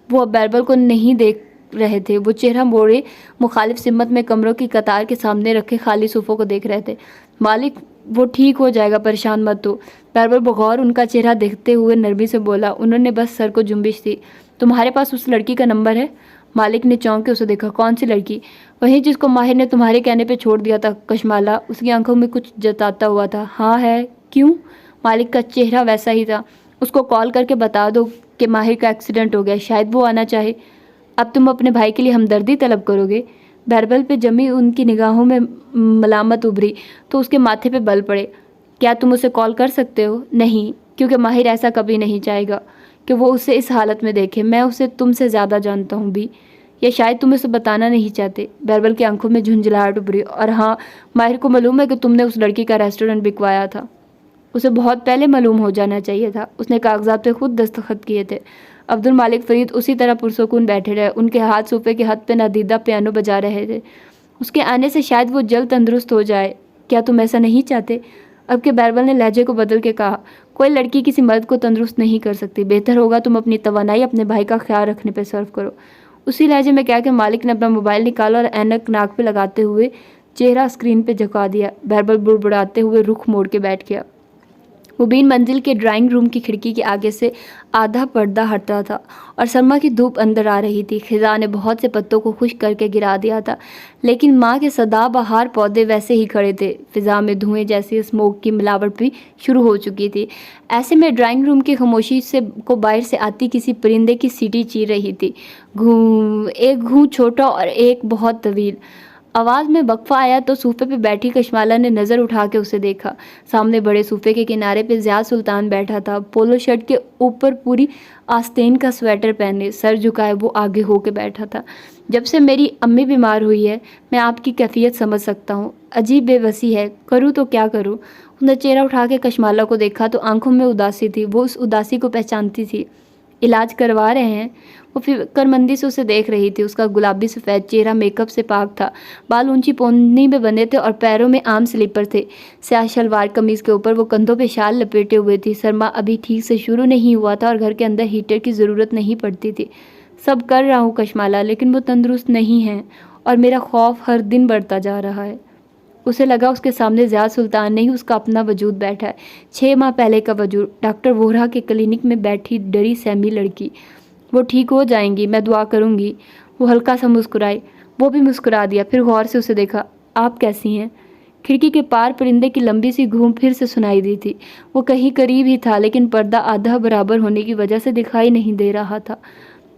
وہ اب بیربل کو نہیں دیکھ رہے تھے۔ وہ چہرہ موڑے مخالف سمت میں کمروں کی قطار کے سامنے رکھے خالی صوفوں کو دیکھ رہے تھے۔ مالک وہ ٹھیک ہو جائے گا، پریشان مت ہو۔ بیربل بغور ان کا چہرہ دیکھتے ہوئے نرمی سے بولا۔ انہوں نے بس سر کو جنبش دی۔ تمہارے پاس اس لڑکی کا نمبر ہے؟ مالک نے چونک کے اسے دیکھا۔ کون سی لڑکی؟ وہی جس کو ماہر نے تمہارے کہنے پہ چھوڑ دیا تھا، کشمالہ۔ اس کی آنکھوں میں کچھ جتاتا ہوا تھا۔ ہاں ہے۔ کیوں؟ مالک کا چہرہ ویسا ہی تھا۔ اس کو کال کر کے بتا دو کہ ماہر کا ایکسیڈنٹ ہو گیا، شاید وہ آنا چاہے۔ اب تم اپنے بھائی کے لیے ہمدردی طلب کرو گے؟ بیربل پہ جمی ان کی نگاہوں میں ملامت ابھری تو اس کے ماتھے پہ بل پڑے۔ کیا تم اسے کال کر سکتے ہو؟ نہیں، کیونکہ ماہر ایسا کبھی نہیں چاہے گا کہ وہ اسے اس حالت میں دیکھے۔ میں اسے تم سے زیادہ جانتا ہوں بھی، یا شاید تم اسے بتانا نہیں چاہتے۔ بیربل کی آنکھوں میں جھنجھلاہٹ ابھری۔ اور ہاں، ماہر کو معلوم ہے کہ تم نے اس لڑکی کا ریسٹورنٹ بکوایا تھا۔ اسے بہت پہلے معلوم ہو جانا چاہیے تھا۔ اس نے کاغذات پہ خود دستخط کیے تھے۔ عبد المالک فرید اسی طرح پرسکون بیٹھے رہے۔ ان کے ہاتھ صوفے کے ہتھ پہ نادیدہ پیانو بجا رہے تھے۔ اس کے آنے سے شاید وہ جلد تندرست ہو جائے۔ کیا تم ایسا نہیں چاہتے؟ اب کہ بیربل نے لہجے کو بدل کے کہا، کوئی لڑکی کسی مرد کو تندرست نہیں کر سکتی۔ بہتر ہوگا تم اپنی توانائی اپنے بھائی کا خیال رکھنے پہ صرف کرو۔ اسی لہجے میں کہہ کے مالک نے اپنا موبائل نکالا اور اینک ناک پہ لگاتے ہوئے چہرہ اسکرین پہ جھکا دیا۔ بیربل بڑبڑاتے ہوئے رخ موڑ کے بیٹھ گیا۔ مبین منزل کے ڈرائنگ روم کی کھڑکی کے آگے سے آدھا پردہ ہٹا تھا اور سرما کی دھوپ اندر آ رہی تھی۔ خزاں نے بہت سے پتوں کو خشک کر کے گرا دیا تھا، لیکن ماں کے سدا بہار پودے ویسے ہی کھڑے تھے۔ فضا میں دھوئیں جیسی اسموک کی ملاوٹ بھی شروع ہو چکی تھی۔ ایسے میں ڈرائنگ روم کی خاموشی سے کو باہر سے آتی کسی پرندے کی سیٹی چیر رہی تھی۔ گھوں، ایک گھوں چھوٹا اور ایک بہت طویل۔ آواز میں وقفہ آیا تو صوفے پہ بیٹھی کشمالہ نے نظر اٹھا کے اسے دیکھا۔ سامنے بڑے صوفے کے کنارے پہ ضیاء سلطان بیٹھا تھا، پولو شرٹ کے اوپر پوری آستین کا سویٹر پہنے، سر جھکائے وہ آگے ہو کے بیٹھا تھا۔ جب سے میری امی بیمار ہوئی ہے، میں آپ کی کیفیت سمجھ سکتا ہوں۔ عجیب بے بسی ہے، کروں تو کیا کروں؟ اس نے چہرہ اٹھا کے کشمالہ کو دیکھا تو آنکھوں میں اداسی تھی۔ وہ اس اداسی کو پہچانتی تھی۔ علاج کروا رہے ہیں؟ وہ فکر مندی سے اسے دیکھ رہی تھی۔ اس کا گلابی سفید چہرہ میک اپ سے پاک تھا۔ بال اونچی پونی میں بندھے تھے اور پیروں میں عام سلیپر تھے۔ سیاہ شلوار قمیض کے اوپر وہ کندھوں پہ شال لپیٹے ہوئے تھی۔ سرما ابھی ٹھیک سے شروع نہیں ہوا تھا اور گھر کے اندر ہیٹر کی ضرورت نہیں پڑتی تھی۔ سب کر رہا ہوں کشمالہ، لیکن وہ تندرست نہیں ہیں اور میرا خوف ہر دن بڑھتا جا رہا ہے۔ اسے لگا اس کے سامنے ضیاء سلطان نہیں، اس کا اپنا وجود بیٹھا ہے، 6 ماہ پہلے کا وجود، ڈاکٹر ووہرا کے کلینک میں بیٹھی ڈری سہمی لڑکی۔ وہ ٹھیک ہو جائیں گی، میں دعا کروں گی۔ وہ ہلکا سا مسکرائی۔ وہ بھی مسکرا دیا، پھر غور سے اسے دیکھا۔ آپ کیسی ہیں؟ کھڑکی کے پار پرندے کی لمبی سی گھوم پھر سے سنائی دی تھی۔ وہ کہیں قریب ہی تھا، لیکن پردہ آدھا برابر ہونے کی وجہ سے دکھائی نہیں دے رہا تھا۔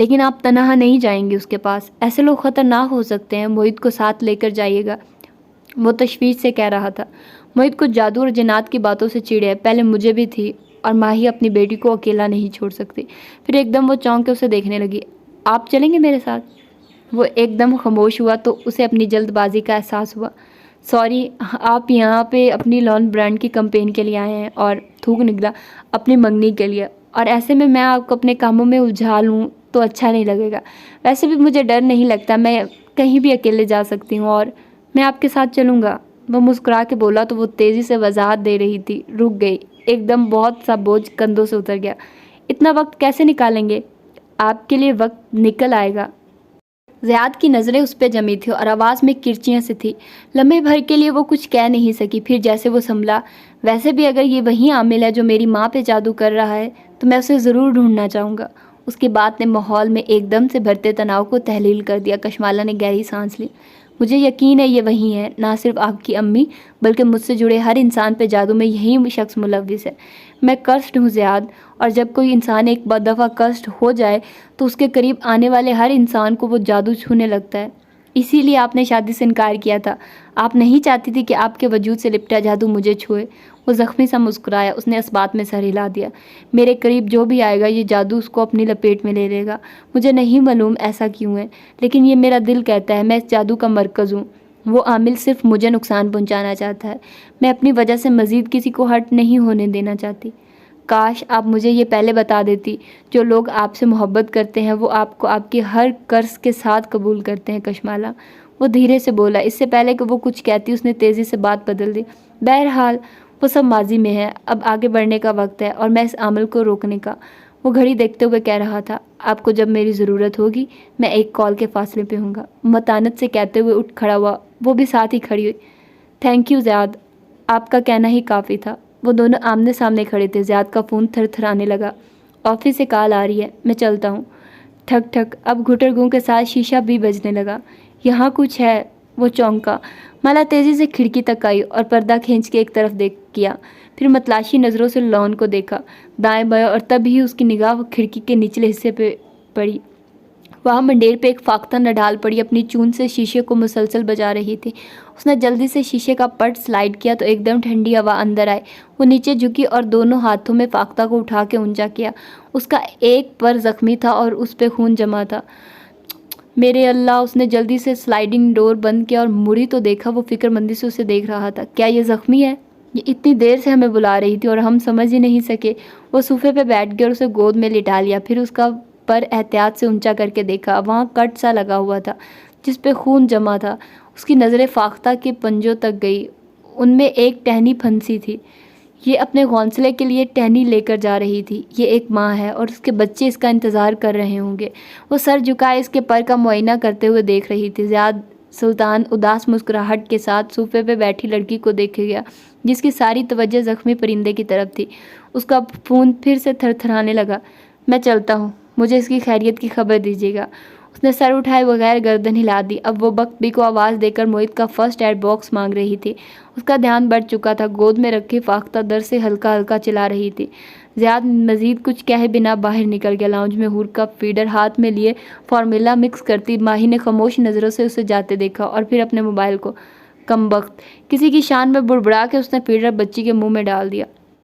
لیکن آپ تنہا نہیں جائیں گے اس کے پاس، ایسے لوگ خطرناک ہو سکتے ہیں، موہت کو ساتھ لے کر جائیے گا، وہ تشویش سے کہہ رہا تھا۔ موہت کو جادو اور جنات کی باتوں سے چڑ ہے، پہلے مجھے بھی تھی، اور ماہی اپنی بیٹی کو اکیلا نہیں چھوڑ سکتی۔ پھر ایک دم وہ چونک کے اسے دیکھنے لگی۔ آپ چلیں گے میرے ساتھ؟ وہ ایک دم خاموش ہوا تو اسے اپنی جلد بازی کا احساس ہوا۔ سوری، آپ یہاں پہ اپنی لون برانڈ کی کمپین کے لیے آئے ہیں اور تھوک نکلا اپنی منگنی کے لیے، اور ایسے میں آپ کو اپنے کاموں میں الجھا لوں تو اچھا نہیں لگے گا۔ ویسے بھی مجھے ڈر نہیں لگتا، میں کہیں بھی اکیلے جا سکتی ہوں، اور میں آپ کے ساتھ چلوں گا۔ وہ مسکرا کے بولا تو وہ تیزی سے وضاحت دے رہی تھی، رک گئی، ایک دم بہت سا بوجھ کندھوں سے اتر گیا۔ اتنا وقت کیسے نکالیں گے؟ آپ کے لیے وقت نکل آئے گا۔ زیاد کی نظریں اس پہ جمی تھی اور آواز میں کرچیاں سی تھی۔ لمحے بھر کے لیے وہ کچھ کہہ نہیں سکی، پھر جیسے وہ سنبھلا، ویسے بھی اگر یہ وہی عامل ہے جو میری ماں پہ جادو کر رہا ہے تو میں اسے ضرور ڈھونڈنا چاہوں گا۔ اس کی بات نے ماحول میں ایک دم سے بھرتے تناؤ کو تحلیل کر دیا۔ کشمالا نے گہری سانس لی۔ مجھے یقین ہے یہ وہی ہے، نہ صرف آپ کی امی بلکہ مجھ سے جڑے ہر انسان پہ جادو میں یہی شخص ملوث ہے۔ میں کرسڈ ہوں زیاد، اور جب کوئی انسان ایک دفعہ کرسڈ ہو جائے تو اس کے قریب آنے والے ہر انسان کو وہ جادو چھونے لگتا ہے۔ اسی لیے آپ نے شادی سے انکار کیا تھا، آپ نہیں چاہتی تھی کہ آپ کے وجود سے لپٹا جادو مجھے چھوئے۔ وہ زخمی سا مسکرایا، اس نے اس بات میں سر ہلا دیا۔ میرے قریب جو بھی آئے گا یہ جادو اس کو اپنی لپیٹ میں لے لے گا۔ مجھے نہیں معلوم ایسا کیوں ہے، لیکن یہ میرا دل کہتا ہے، میں اس جادو کا مرکز ہوں۔ وہ عامل صرف مجھے نقصان پہنچانا چاہتا ہے، میں اپنی وجہ سے مزید کسی کو ہرٹ نہیں ہونے دینا چاہتی۔ کاش آپ مجھے یہ پہلے بتا دیتی، جو لوگ آپ سے محبت کرتے ہیں وہ آپ کو آپ کی ہر قرض کے ساتھ قبول کرتے ہیں کشمالا۔ وہ دھیرے سے بولا۔ اس سے پہلے کہ وہ کچھ کہتی اس نے تیزی سے بات بدل دی۔ بہرحال وہ سب ماضی میں ہے، اب آگے بڑھنے کا وقت ہے، اور میں اس عمل کو روکنے کا۔ وہ گھڑی دیکھتے ہوئے کہہ رہا تھا، آپ کو جب میری ضرورت ہوگی میں ایک کال کے فاصلے پہ ہوں گا۔ متانت سے کہتے ہوئے اٹھ کھڑا ہوا، وہ بھی ساتھ ہی کھڑی ہوئی۔ تھینک یو زیاد، آپ کا کہنا ہی کافی تھا۔ وہ دونوں آمنے سامنے کھڑے تھے۔ زیاد کا فون تھر تھرانے لگا۔ آفس سے کال آ رہی ہے، میں چلتا ہوں۔ ٹھک ٹھک، اب گھٹر گوں کے ساتھ شیشہ بھی بجنے لگا۔ یہاں کچھ ہے، وہ چونکا۔ مالا تیزی سے کھڑکی تک آئی اور پردہ کھینچ کے ایک طرف دیکھ کیا، پھر متلاشی نظروں سے لون کو دیکھا، دائیں بائیں، اور تب ہی اس کی نگاہ کھڑکی کے نچلے حصے پہ پڑی۔ وہاں منڈیر پہ ایک فاختہ نڈھال پڑی اپنی چون سے شیشے کو مسلسل بجا رہی تھی۔ اس نے جلدی سے شیشے کا پٹ سلائیڈ کیا تو ایک دم ٹھنڈی ہوا اندر آئی۔ وہ نیچے جھکی اور دونوں ہاتھوں میں فاختہ کو اٹھا کے اونچا کیا۔ اس کا ایک پر زخمی تھا اور اس پہ خون جمع تھا۔ میرے اللہ! اس نے جلدی سے سلائیڈنگ ڈور بند کیا اور مڑی تو دیکھا وہ فکر مندی سے اسے دیکھ رہا تھا۔ کیا یہ زخمی ہے؟ یہ اتنی دیر سے ہمیں بلا رہی تھی اور ہم سمجھ ہی نہیں سکے۔ وہ صوفے پہ بیٹھ گیا اور اسے گود میں لٹا لیا، پھر اس کا پر احتیاط سے اونچا کر کے دیکھا۔ وہاں کٹ سا لگا ہوا تھا جس پہ خون جمع تھا۔ اس کی نظریں فاختہ کے پنجوں تک گئی، ان میں ایک ٹہنی پھنسی تھی۔ یہ اپنے گھونسلے کے لیے ٹہنی لے کر جا رہی تھی۔ یہ ایک ماں ہے اور اس کے بچے اس کا انتظار کر رہے ہوں گے۔ وہ سر جھکائے اس کے پر کا معائنہ کرتے ہوئے دیکھ رہی تھی۔ زیاد سلطان اداس مسکراہٹ کے ساتھ صوفے پہ بیٹھی لڑکی کو دیکھے گیا جس کی ساری توجہ زخمی پرندے کی طرف تھی۔ اس کا خون پھر سے تھر تھرانے لگا۔ میں چلتا ہوں، مجھے اس کی خیریت کی خبر دیجیے گا۔ اس نے سر اٹھائے بغیر گردن ہلا دی۔ اب وہ بکبی کو آواز دے کر موہت کا فرسٹ ایڈ باکس مانگ رہی تھی۔ اس کا دھیان بڑھ چکا تھا، گود میں رکھی فاختہ در سے ہلکا ہلکا چلا رہی تھی۔ زیاد مزید کچھ کہے بنا باہر نکل گیا۔ لاؤنج میں ہور کا فیڈر ہاتھ میں لیے فارمولا مکس کرتی ماہی نے خاموش نظروں سے اسے جاتے دیکھا اور پھر اپنے موبائل کو۔ کم بخت! کسی کی شان میں بڑبڑا کے اس نے فیڈر بچی کے منہ میں ڈال دیا۔